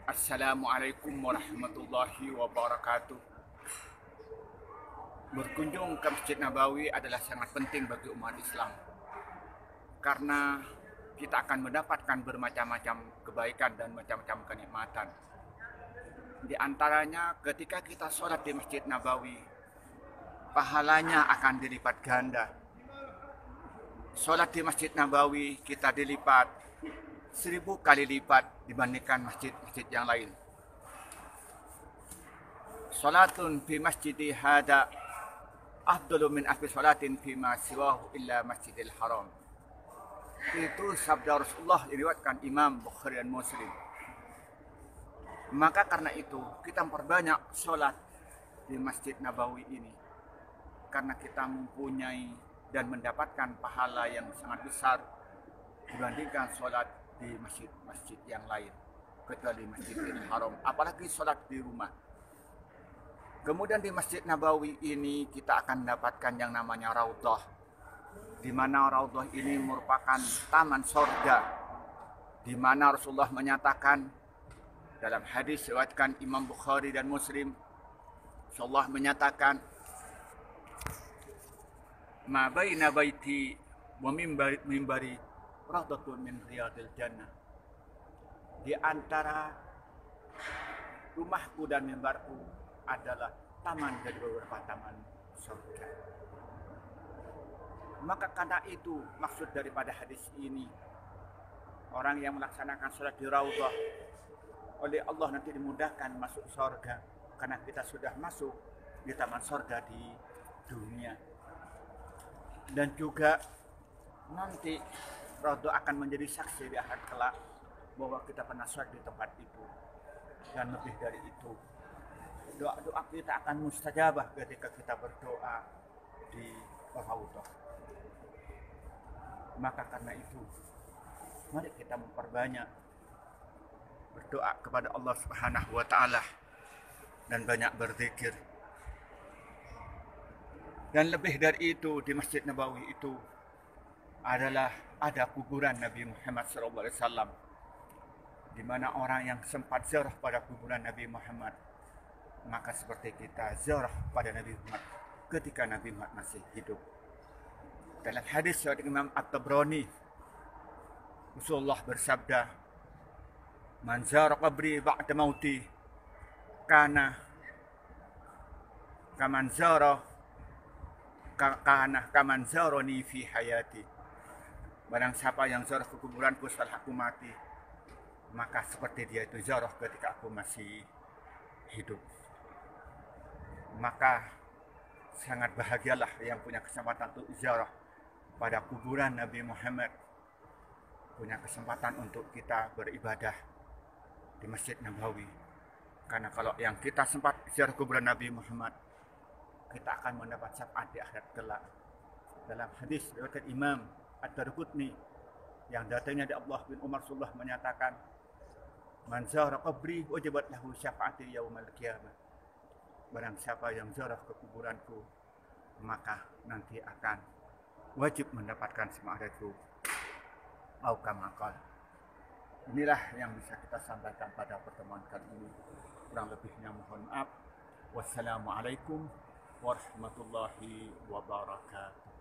Assalamualaikum warahmatullahi wabarakatuh. Berkunjung ke Masjid Nabawi adalah sangat penting bagi umat Islam karena kita akan mendapatkan bermacam-macam kebaikan dan macam-macam kenikmatan. Di antaranya ketika kita sholat di Masjid Nabawi, pahalanya akan dilipat ganda. Sholat di Masjid Nabawi kita dilipat 1000 kali lipat dibandingkan masjid-masjid yang lain. Salatun fi masjidi hada afdalu min alfi salatin fi ma siwahu illa masjidil haram. Itu sabda Rasulullah diriwayatkan Imam Bukhari dan Muslim. Maka karena itu kita memperbanyak sholat di Masjid Nabawi ini, karena kita mempunyai dan mendapatkan pahala yang sangat besar dibandingkan sholat di masjid-masjid yang lain, kecuali Masjidil Haram, apalagi sholat di rumah. Kemudian di Masjid Nabawi ini kita akan mendapatkan yang namanya Raudhah, di mana Raudhah ini merupakan taman sorga, di mana Rasulullah menyatakan dalam hadis riwayatkan Imam Bukhari dan Muslim, Rasulullah menyatakan, "Ma baina baiti wa mimbari raudhatun min riyadil jannah." Di antara rumahku dan mimbarku adalah taman dari beberapa taman surga. Maka karena itu maksud daripada hadis ini, orang yang melaksanakan sholat di Raudhah oleh Allah nanti dimudahkan masuk surga, karena kita sudah masuk di taman surga di dunia. Dan juga nanti Raudhah akan menjadi saksi di akhirat kelak bahwa kita pernah sholat di tempat itu. Dan lebih dari itu, doa-doa kita akan mustajabah ketika kita berdoa di Raudhah. Maka karena itu, mari kita memperbanyak berdoa kepada Allah Subhanahu wa taala dan banyak berzikir. Dan lebih dari itu, di Masjid Nabawi itu adalah ada kuburan Nabi Muhammad SAW, di mana orang yang sempat ziarah pada kuburan Nabi Muhammad, maka seperti kita ziarah pada Nabi Muhammad ketika Nabi Muhammad masih hidup. Dalam hadis dari Imam At-Tabrani, Rasulullah bersabda, "Man zara qabri ba'da mauti kana kaman zarani fi hayati." Barang siapa yang ziarah ke kuburanku setelah aku mati, maka seperti dia itu ziarah ketika aku masih hidup. Maka sangat bahagialah yang punya kesempatan untuk ziarah pada kuburan Nabi Muhammad, punya kesempatan untuk kita beribadah di Masjid Nabawi. Karena kalau yang kita sempat ziarah kuburan Nabi Muhammad, kita akan mendapat syafaat di akhirat kelak. Dalam hadis riwayat Imam Ad-Darqutni yang datangnya dari Abdullah bin Umar, Rasulullah menyatakan, "Man zara qabri wajibat lahu syafaati yaumal qiyamah." Barang siapa yang ziarah ke kuburanku, maka nanti akan wajib mendapatkan syafaat itu. Au kama qala. Inilah yang bisa kita sampaikan pada pertemuan kali ini. Kurang lebihnya mohon maaf. Wassalamualaikum warahmatullahi wabarakatuh.